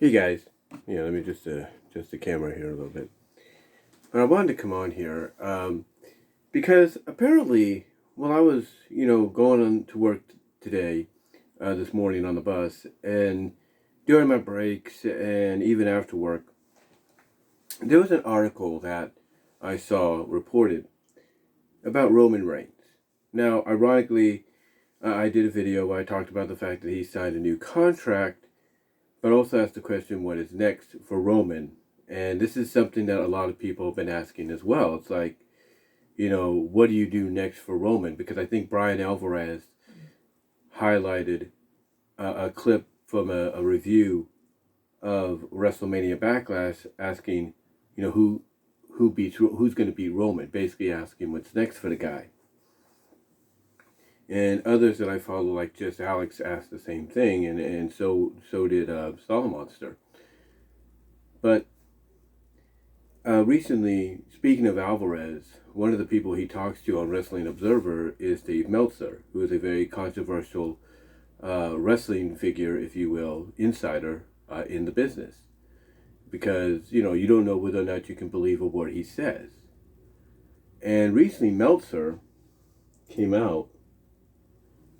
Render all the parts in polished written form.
Hey guys, let me just adjust the camera here a little bit. I wanted to come on here because apparently, while I was going on to work today, this morning on the bus, and during my breaks and even after work, there was an article that I saw reported about Roman Reigns. Now, ironically, I did a video where I talked about the fact that he signed a new contract, but also asked the question, what is next for Roman? And this is something that a lot of people have been asking as well. It's like, what do you do next for Roman? Because I think Brian Alvarez highlighted a clip from a review of WrestleMania Backlash asking, who's going to beat Roman? Basically asking what's next for the guy. And others that I follow, like Just Alex, asked the same thing, and so did Monster. But recently, speaking of Alvarez, one of the people he talks to on Wrestling Observer is Dave Meltzer, who is a very controversial wrestling figure, if you will, insider in the business. Because, you don't know whether or not you can believe a word he says. And recently, Meltzer came out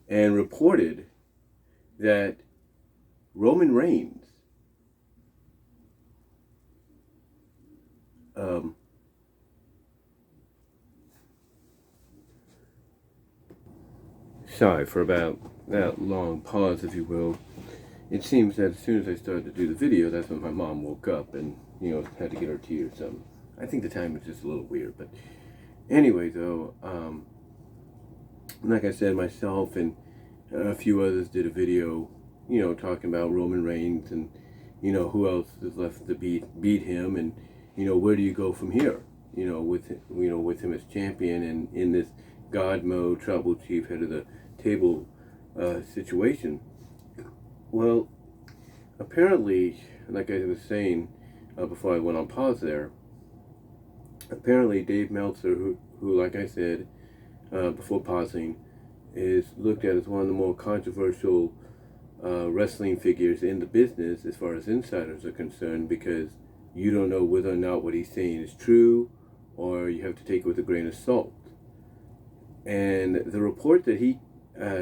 and reported that Roman Reigns sorry for about that long pause, if you will. It seems that as soon as I started to do the video, that's when my mom woke up and, had to get her tea or something. I think the time was just a little weird, but anyway, though, like I said, myself and a few others did a video, talking about Roman Reigns and, who else is left to beat him, and, where do you go from here, with him as champion and in this God mode, tribal chief, head of the table situation. Well, apparently, like I was saying before I went on pause there, apparently Dave Meltzer, who like I said before pausing, is looked at as one of the more controversial wrestling figures in the business as far as insiders are concerned, because you don't know whether or not what he's saying is true, or you have to take it with a grain of salt. And the report that he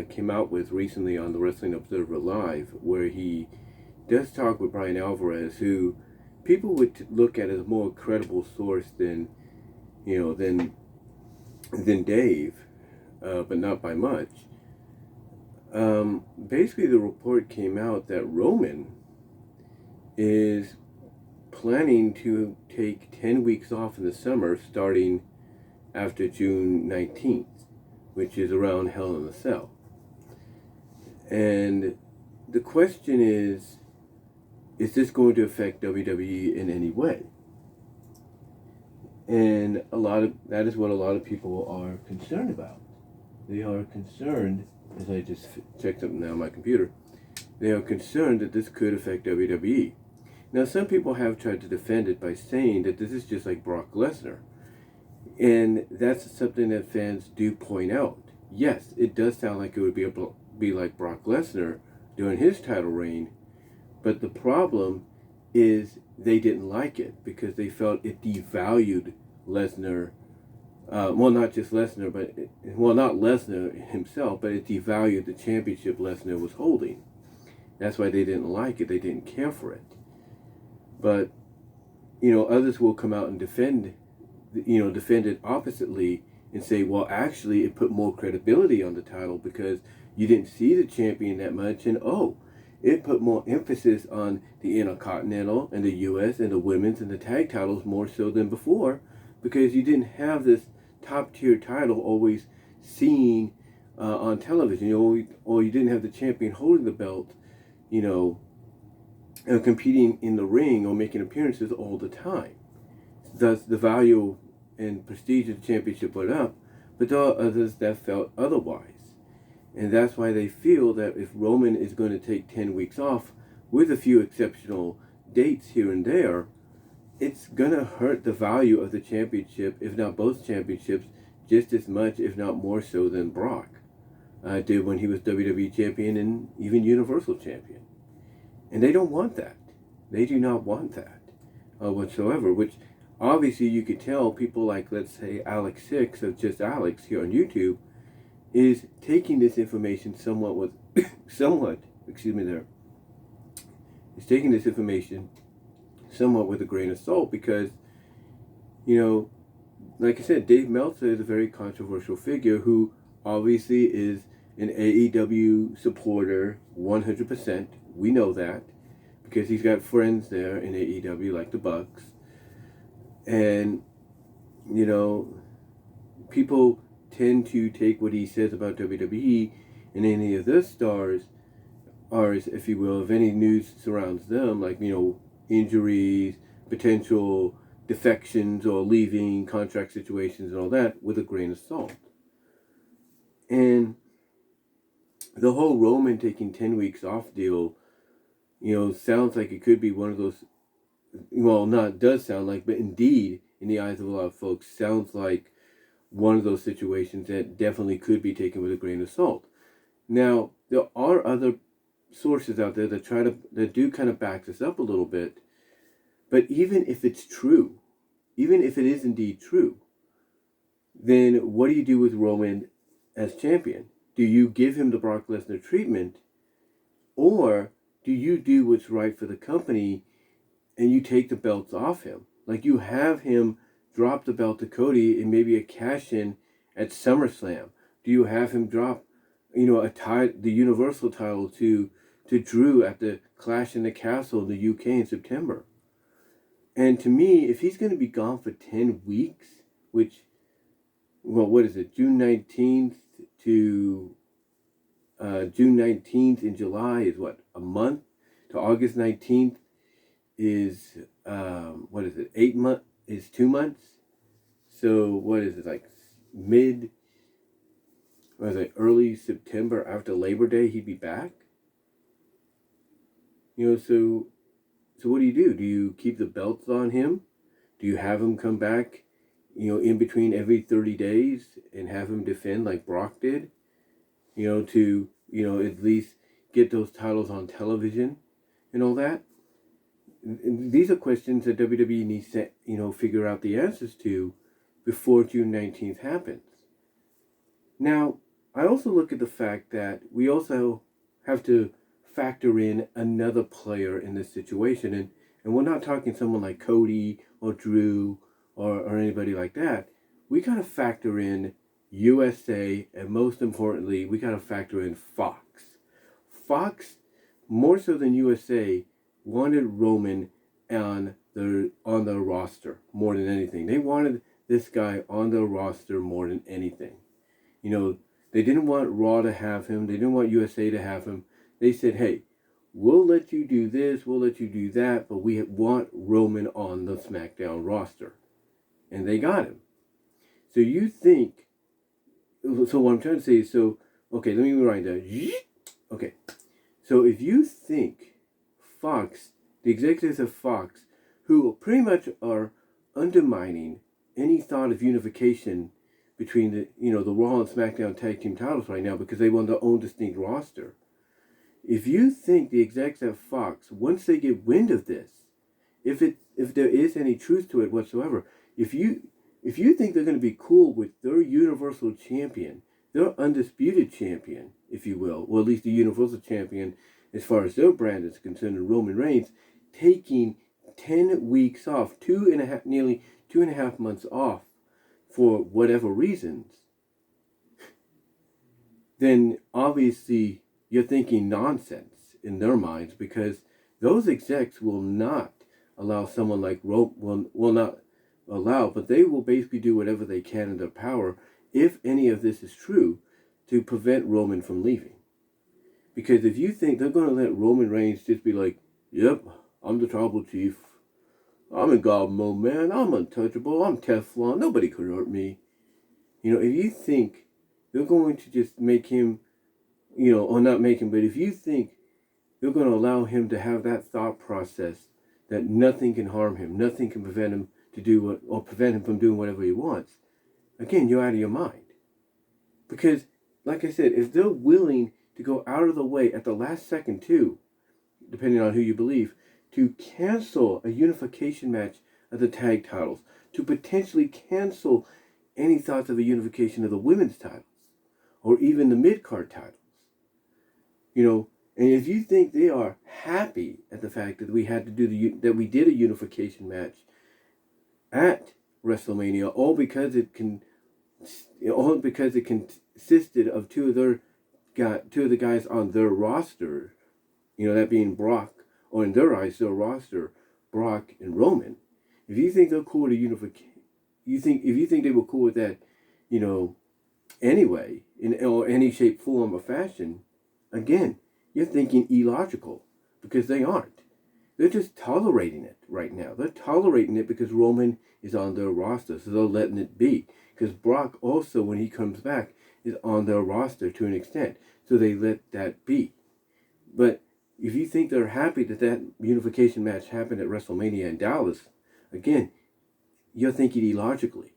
came out with recently on the Wrestling Observer Live, where he does talk with Brian Alvarez, who people would look at as a more credible source than Dave, but not by much. Basically, the report came out that Roman is planning to take 10 weeks off in the summer, starting after June 19th, which is around Hell in a Cell. And the question is this going to affect WWE in any way? And that is what a lot of people are concerned about. They are concerned, as I just checked something now on my computer, they are concerned that this could affect WWE. Now, some people have tried to defend it by saying that this is just like Brock Lesnar. And that's something that fans do point out. Yes, it does sound like it would be like Brock Lesnar during his title reign, but the problem is they didn't like it because they felt it devalued Lesnar. Not just Lesnar, not Lesnar himself, but it devalued the championship Lesnar was holding. That's why they didn't like it. They didn't care for it. But, others will come out and defend it oppositely and say, well, actually, it put more credibility on the title because you didn't see the champion that much, and it put more emphasis on the Intercontinental and the U.S. and the women's and the tag titles more so than before, because you didn't have this top-tier title always seen on television, or you didn't have the champion holding the belt, competing in the ring or making appearances all the time. Thus, the value and prestige of the championship went up, but there are others that felt otherwise. And that's why they feel that if Roman is going to take 10 weeks off, with a few exceptional dates here and there, it's going to hurt the value of the championship, if not both championships, just as much, if not more so, than Brock did when he was WWE champion and even Universal champion. And they don't want that. They do not want that whatsoever, which obviously you could tell people like, let's say, Alex Six of Just Alex here on YouTube is taking this information somewhat with, excuse me there, is taking this information somewhat with a grain of salt because, you know, like I said, Dave Meltzer is a very controversial figure who obviously is an AEW supporter 100%. We know that because he's got friends there in AEW like the Bucks. And, you know, people tend to take what he says about WWE and any of their stars, if you will, if any news surrounds them, like, you know, injuries, potential defections or leaving, contract situations and all that, with a grain of salt. And the whole Roman taking 10 weeks off deal, you know, sounds like it could be one of those, well, not does sound like, but indeed, in the eyes of a lot of folks, sounds like one of those situations that definitely could be taken with a grain of salt. Now, there are other sources out there that do kind of back this up a little bit, but even if it's true, even if it is indeed true, then what do you do with Roman as champion? Do you give him the Brock Lesnar treatment, or do you do what's right for the company and you take the belts off him? Like you have him drop the belt to Cody and maybe a cash-in at SummerSlam. Do you have him drop, you know, the Universal title to Drew at the Clash in the Castle in the UK in September? And to me, if he's going to be gone for 10 weeks, which, well, what is it, June 19th to June 19th in July is what, a month? To August 19th is, what is it, 8 months, is 2 months? So what is it, like early September after Labor Day, he'd be back? You know, so what do? Do you keep the belts on him? Do you have him come back, you know, in between every 30 days and have him defend like Brock did? You know, to, you know, at least get those titles on television and all that? And these are questions that WWE needs to, you know, figure out the answers to before June 19th happens. Now, I also look at the fact that we also have to factor in another player in this situation. And we're not talking someone like Cody or Drew or anybody like that. We got to factor in USA, and most importantly, we got to factor in Fox. Fox, more so than USA, wanted Roman on their roster more than anything. They wanted this guy on their roster more than anything. You know, they didn't want Raw to have him. They didn't want USA to have him. They said, hey, we'll let you do this, we'll let you do that, but we want Roman on the SmackDown roster. And they got him. So you think, so what I'm trying to say is, okay, let me rewind that. Okay, so if you think Fox, the executives of Fox, who pretty much are undermining any thought of unification between the Raw and SmackDown tag team titles right now because they want their own distinct roster. If you think the execs at Fox, once they get wind of this, if there is any truth to it whatsoever, if you think they're going to be cool with their Universal Champion, their undisputed champion, if you will, or at least the Universal Champion as far as their brand is concerned, Roman Reigns, taking 10 weeks off, nearly 2.5 months off for whatever reasons, then obviously you're thinking nonsense in their minds, because those execs will not allow someone like Roman, will not allow, but they will basically do whatever they can in their power, if any of this is true, to prevent Roman from leaving. Because if you think they're going to let Roman Reigns just be like, yep, I'm the tribal chief, I'm in God mode, man, I'm untouchable, I'm Teflon, nobody could hurt me. You know, if you think they're going to just make him, you know, or not make him, but if you think they're going to allow him to have that thought process that nothing can harm him, nothing can prevent him to do what, or prevent him from doing whatever he wants, again, you're out of your mind. Because, like I said, if they're willing to go out of the way at the last second too, depending on who you believe, to cancel a unification match of the tag titles, to potentially cancel any thoughts of a unification of the women's titles, or even the mid-card titles. And if you think they are happy at the fact that we did a unification match at WrestleMania, all because it consisted of two of the guys on their roster, that being Brock, or in their eyes, their roster, Brock and Roman. If you think they're cool with a unification, if you think they were cool with that, anyway, in or any shape, form, or fashion, again, you're thinking illogical, because they aren't. They're just tolerating it right now. They're tolerating it because Roman is on their roster, so they're letting it be. Because Brock also, when he comes back, is on their roster to an extent, so they let that be. But if you think they're happy that unification match happened at WrestleMania in Dallas, again, you're thinking illogically,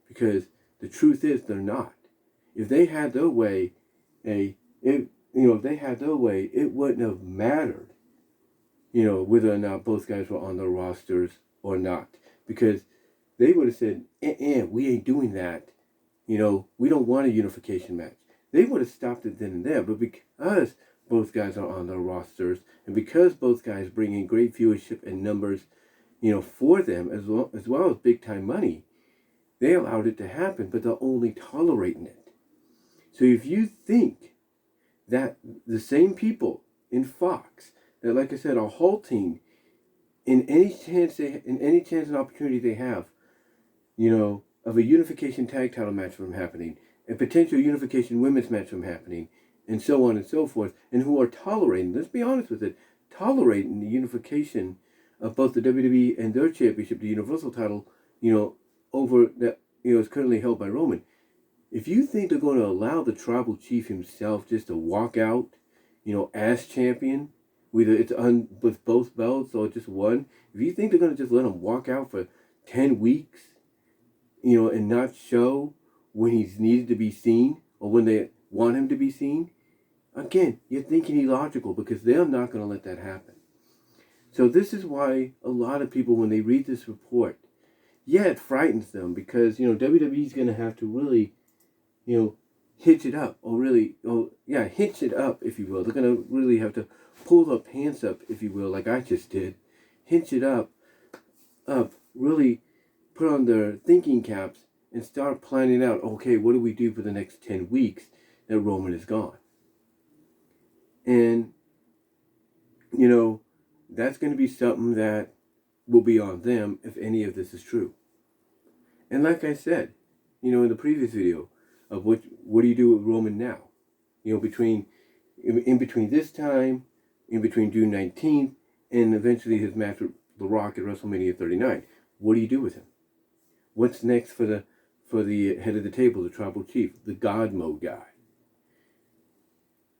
because the truth is they're not. If they had their way, it wouldn't have mattered, whether or not both guys were on their rosters or not, because they would have said, we ain't doing that. We don't want a unification match. They would have stopped it then and there, but because both guys are on their rosters, and because both guys bring in great viewership and numbers, for them, as well as big time money, they allowed it to happen, but they're only tolerating it. So if you think that the same people in Fox that, like I said, are halting in any chance and opportunity they have, of a unification tag title match from happening, a potential unification women's match from happening, and so on and so forth, and who are tolerating, let's be honest with it, tolerating the unification of both the WWE and their championship, the Universal title, over that, is currently held by Roman. If you think they're going to allow the tribal chief himself just to walk out, as champion, whether it's with both belts or just one, if you think they're going to just let him walk out for 10 weeks, and not show when he's needed to be seen or when they want him to be seen, again, you're thinking illogical, because they're not going to let that happen. So this is why a lot of people, when they read this report, it frightens them, because, WWE's going to have to really, hitch it up, hitch it up, if you will. They're going to really have to pull their pants up, if you will, like I just did. Hinch it up, really put on their thinking caps and start planning out, okay, what do we do for the next 10 weeks that Roman is gone? And, that's going to be something that will be on them if any of this is true. And like I said, in the previous video, of what do you do with Roman now? In between this time, in between June 19th, and eventually his match with The Rock at WrestleMania 39. What do you do with him? What's next for the head of the table, the tribal chief, the God mode guy?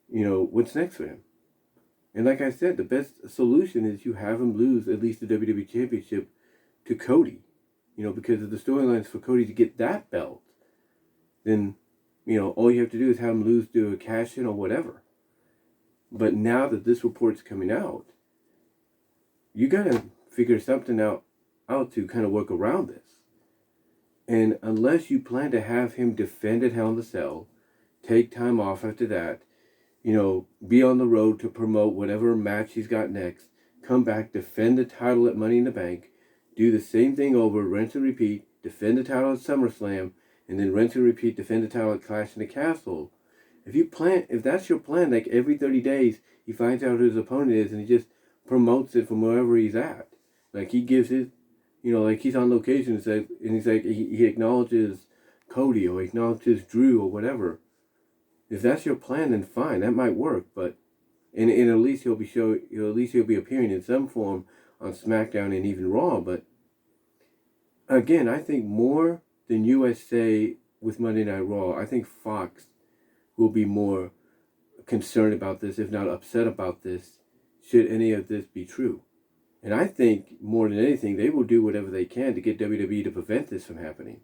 What's next for him? And like I said, the best solution is you have him lose at least the WWE Championship to Cody. Because of the storylines for Cody to get that belt, then, all you have to do is have him lose to a cash-in or whatever. But now that this report's coming out, you got to figure something out to kind of work around this. And unless you plan to have him defend at Hell in the Cell, take time off after that, be on the road to promote whatever match he's got next, come back, defend the title at Money in the Bank, do the same thing over, rinse and repeat, defend the title at SummerSlam, and then rinse and repeat, defend the title at Clash in the Castle. If that's your plan, like every 30 days, he finds out who his opponent is and he just promotes it from wherever he's at. Like he gives his, like he's on location and he's like, he acknowledges Cody or acknowledges Drew or whatever. If that's your plan, then fine, that might work. But and at least he'll be appearing in some form on SmackDown and even Raw. But again, I think more than USA with Monday Night Raw, I think Fox will be more concerned about this, if not upset about this, should any of this be true. And I think more than anything, they will do whatever they can to get WWE to prevent this from happening.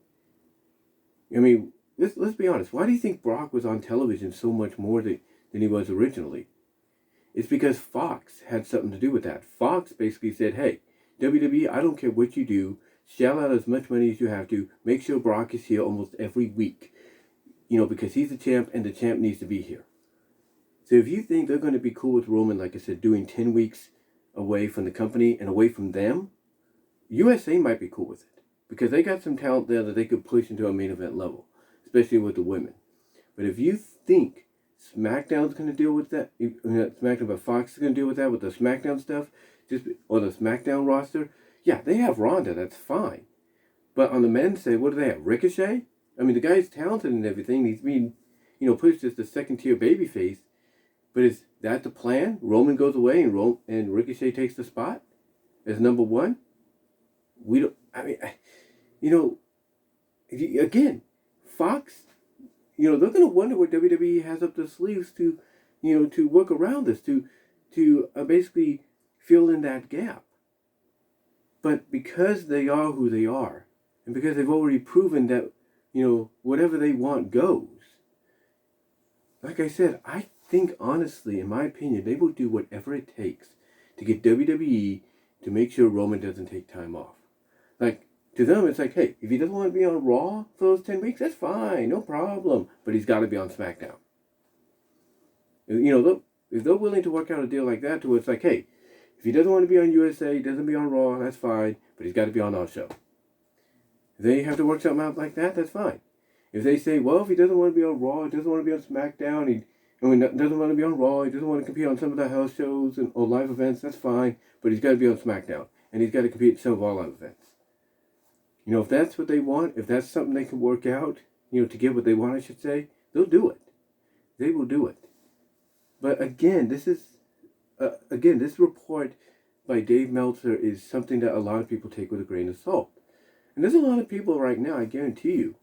I mean, let's be honest. Why do you think Brock was on television so much more than he was originally? It's because Fox had something to do with that. Fox basically said, hey, WWE, I don't care what you do. Shell out as much money as you have to. Make sure Brock is here almost every week. Because he's the champ and the champ needs to be here. So if you think they're going to be cool with Roman, like I said, doing 10 weeks away from the company and away from them, USA might be cool with it. Because they got some talent there that they could push into a main event level. Especially with the women. But if you think SmackDown's going to deal with that, SmackDown, but Fox is going to deal with that with the SmackDown stuff, or the SmackDown roster, yeah, they have Ronda, that's fine. But on the men's side, what do they have? Ricochet? I mean, the guy's talented and everything. He's being, pushed as the second-tier babyface. But is that the plan? Roman goes away and Ricochet takes the spot as number one? We don't, again, Fox, they're going to wonder what WWE has up their sleeves to work around this, to basically fill in that gap. But because they are who they are, and because they've already proven that, whatever they want goes, like I said, I think honestly, in my opinion, they will do whatever it takes to get WWE to make sure Roman doesn't take time off. Like, to them, it's like, hey, if he doesn't want to be on Raw for those 10 weeks, that's fine, no problem. But he's got to be on SmackDown. If they're willing to work out a deal like that, to where it's like, hey, if he doesn't want to be on USA, he doesn't be on Raw, that's fine, but he's got to be on our show. If they have to work something out like that, that's fine. If they say, well, if he doesn't want to be on Raw, he doesn't want to be on SmackDown, he doesn't want to be on Raw, he doesn't want to compete on some of the house shows or live events, that's fine, but he's got to be on SmackDown, and he's got to compete in some of our live events. If that's what they want, if that's something they can work out, to get what they want, I should say, they'll do it. They will do it. But again, this report by Dave Meltzer is something that a lot of people take with a grain of salt. And there's a lot of people right now, I guarantee you,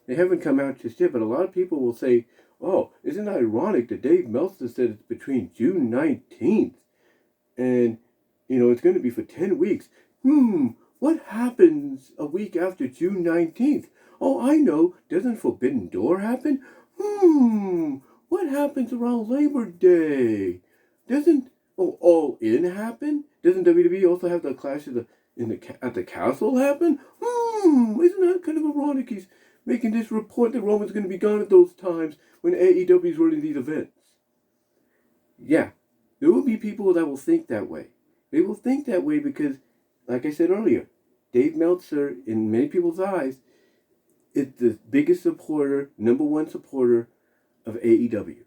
they haven't come out just yet, but a lot of people will say, oh, isn't it ironic that Dave Meltzer said it's between June 19th and, it's going to be for 10 weeks. What happens a week after June 19th? Oh, I know. Doesn't Forbidden Door happen? What happens around Labor Day? Doesn't All In happen? Doesn't WWE also have the Clash at the Castle happen? Isn't that kind of ironic? He's making this report that Roman's going to be gone at those times when AEW is running these events. Yeah, there will be people that will think that way. They will think that way because, like I said earlier, Dave Meltzer, in many people's eyes, is the biggest supporter, number one supporter of AEW.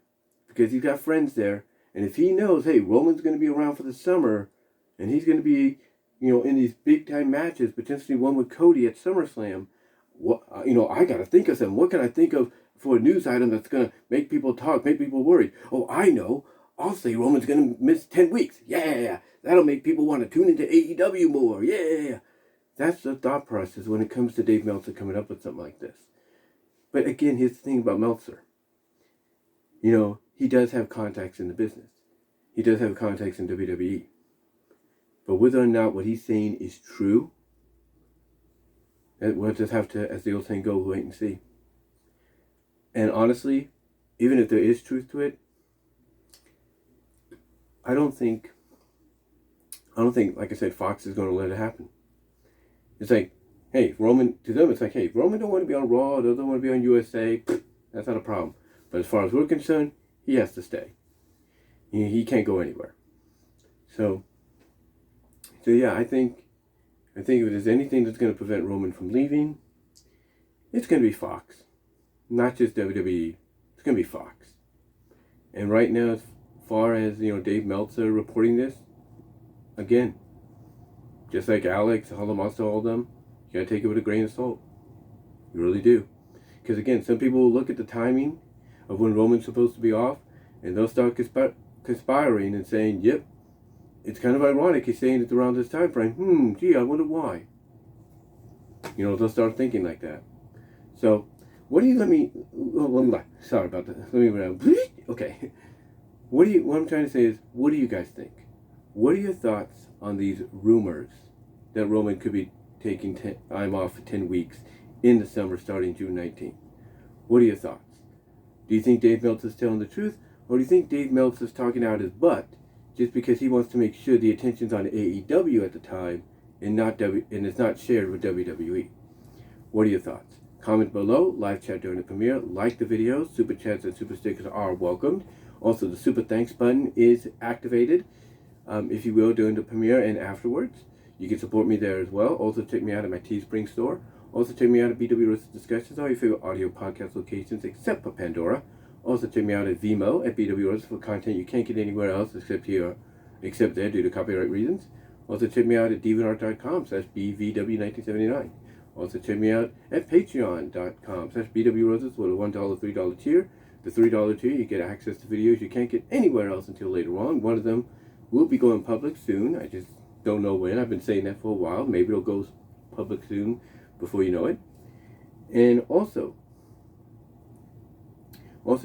Because he's got friends there. And if he knows, hey, Roman's going to be around for the summer, and he's going to be, in these big-time matches, potentially one with Cody at SummerSlam, I got to think of something. What can I think of for a news item that's going to make people talk, make people worried? Oh, I know. I'll say Roman's going to miss 10 weeks. Yeah, that'll make people want to tune into AEW more. Yeah. That's the thought process when it comes to Dave Meltzer coming up with something like this. But again, here's the thing about Meltzer. He does have contacts in the business. He does have contacts in WWE. But whether or not what he's saying is true, we'll just have to, as the old saying goes, wait and see. And honestly, even if there is truth to it, I don't think, like I said, Fox is going to let it happen. It's like, hey, Roman, to them, it's like, hey, Roman don't want to be on Raw, doesn't want to be on USA, that's not a problem. But as far as we're concerned, he has to stay. He can't go anywhere. So yeah, I think if there's anything that's going to prevent Roman from leaving, it's going to be Fox. Not just WWE, it's going to be Fox. And right now, as far as, Dave Meltzer reporting this, again, just like Alex, Holomaster, all of them, you gotta take it with a grain of salt. You really do. Because again, some people will look at the timing of when Roman's supposed to be off, and they'll start conspiring and saying, yep, it's kind of ironic he's saying it's around this time frame. Gee, I wonder why. They'll start thinking like that. So, sorry about that. Okay. What I'm trying to say is, what do you guys think? What are your thoughts on these rumors that Roman could be taking time off for 10 weeks in the summer starting June 19th? What are your thoughts? Do you think Dave Meltzer's telling the truth? Or do you think Dave Meltzer's talking out his butt just because he wants to make sure the attention's on AEW at the time and it's not shared with WWE. What are your thoughts? Comment below, live chat during the premiere, like the videos, super chats and super stickers are welcomed. Also, the super thanks button is activated, if you will, during the premiere and afterwards. You can support me there as well. Also, check me out at my Teespring store. Also, check me out at BW Rose's Discussions, all your favorite audio podcast locations except for Pandora. Also, check me out at VENMO at BW Roses for content you can't get anywhere else except there due to copyright reasons. Also, check me out at deviantart.com/BVW1979. Also, check me out at patreon.com/BW Roses with a $1, $3 tier. The $3 tier, you get access to videos you can't get anywhere else until later on. One of them will be going public soon. I just don't know when. I've been saying that for a while. Maybe it'll go public soon before you know it. And also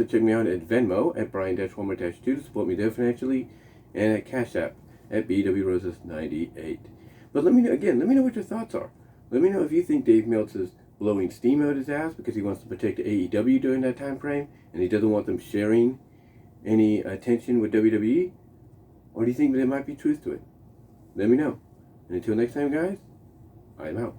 check me out at Venmo at Brian-Homer-2 to support me there financially, and at Cash App at BW Roses 98. But let me know what your thoughts are. Let me know if you think Dave Meltzer's blowing steam out his ass because he wants to protect AEW during that time frame and he doesn't want them sharing any attention with WWE, or do you think there might be truth to it? Let me know. And until next time, guys, I'm out.